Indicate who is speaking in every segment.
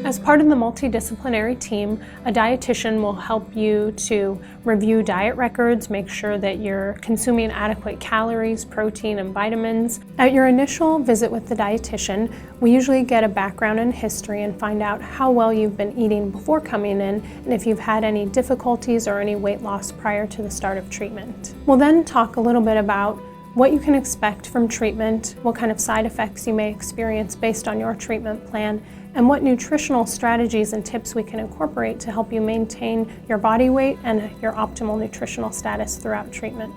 Speaker 1: As part of the multidisciplinary team, a dietitian will help you to review diet records, make sure that you're consuming adequate calories, protein, and vitamins. At your initial visit with the dietitian, we usually get a background and history and find out how well you've been eating before coming in and if you've had any difficulties or any weight loss prior to the start of treatment. We'll then talk a little bit about what you can expect from treatment, what kind of side effects you may experience based on your treatment plan, and what nutritional strategies and tips we can incorporate to help you maintain your body weight and your optimal nutritional status throughout treatment.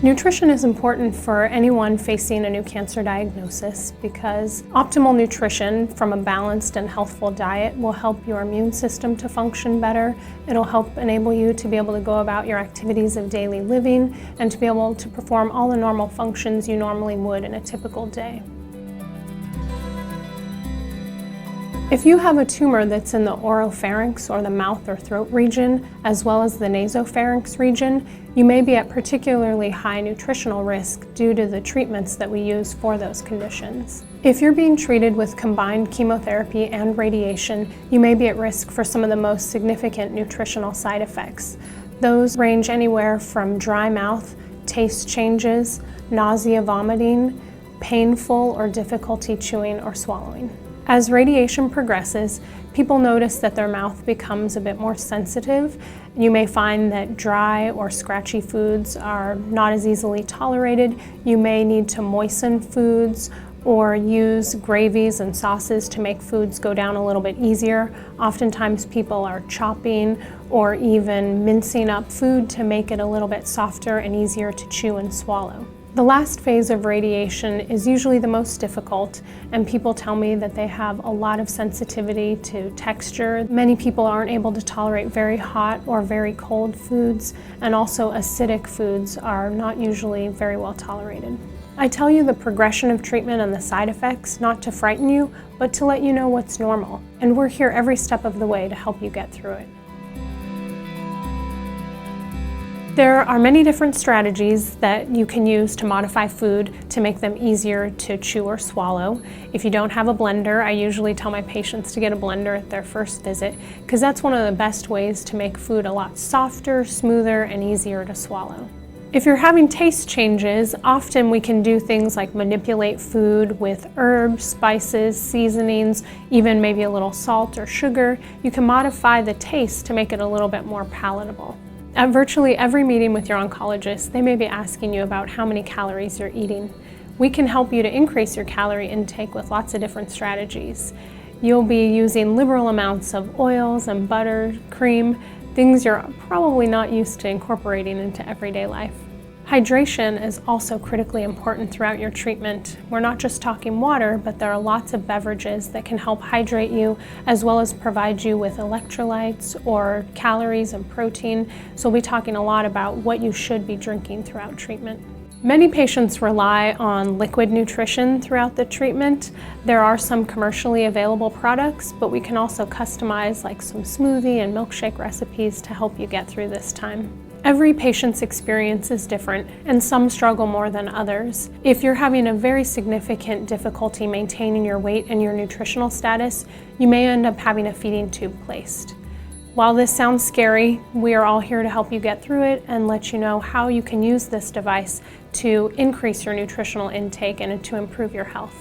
Speaker 1: Nutrition is important for anyone facing a new cancer diagnosis because optimal nutrition from a balanced and healthful diet will help your immune system to function better. It'll help enable you to be able to go about your activities of daily living and to be able to perform all the normal functions you normally would in a typical day. If you have a tumor that's in the oropharynx or the mouth or throat region, as well as the nasopharynx region, you may be at particularly high nutritional risk due to the treatments that we use for those conditions. If you're being treated with combined chemotherapy and radiation, you may be at risk for some of the most significant nutritional side effects. Those range anywhere from dry mouth, taste changes, nausea, vomiting, painful or difficulty chewing or swallowing. As radiation progresses, people notice that their mouth becomes a bit more sensitive. You may find that dry or scratchy foods are not as easily tolerated. You may need to moisten foods or use gravies and sauces to make foods go down a little bit easier. Oftentimes people are chopping or even mincing up food to make it a little bit softer and easier to chew and swallow. The last phase of radiation is usually the most difficult, and people tell me that they have a lot of sensitivity to texture. Many people aren't able to tolerate very hot or very cold foods, and also acidic foods are not usually very well tolerated. I tell you the progression of treatment and the side effects not to frighten you, but to let you know what's normal. And we're here every step of the way to help you get through it. There are many different strategies that you can use to modify food to make them easier to chew or swallow. If you don't have a blender, I usually tell my patients to get a blender at their first visit because that's one of the best ways to make food a lot softer, smoother, and easier to swallow. If you're having taste changes, often we can do things like manipulate food with herbs, spices, seasonings, even maybe a little salt or sugar. You can modify the taste to make it a little bit more palatable. At virtually every meeting with your oncologist, they may be asking you about how many calories you're eating. We can help you to increase your calorie intake with lots of different strategies. You'll be using liberal amounts of oils and butter, cream, things you're probably not used to incorporating into everyday life. Hydration is also critically important throughout your treatment. We're not just talking water, but there are lots of beverages that can help hydrate you as well as provide you with electrolytes or calories and protein. So we'll be talking a lot about what you should be drinking throughout treatment. Many patients rely on liquid nutrition throughout the treatment. There are some commercially available products, but we can also customize like some smoothie and milkshake recipes to help you get through this time. Every patient's experience is different, and some struggle more than others. If you're having a very significant difficulty maintaining your weight and your nutritional status, you may end up having a feeding tube placed. While this sounds scary, we are all here to help you get through it and let you know how you can use this device to increase your nutritional intake and to improve your health.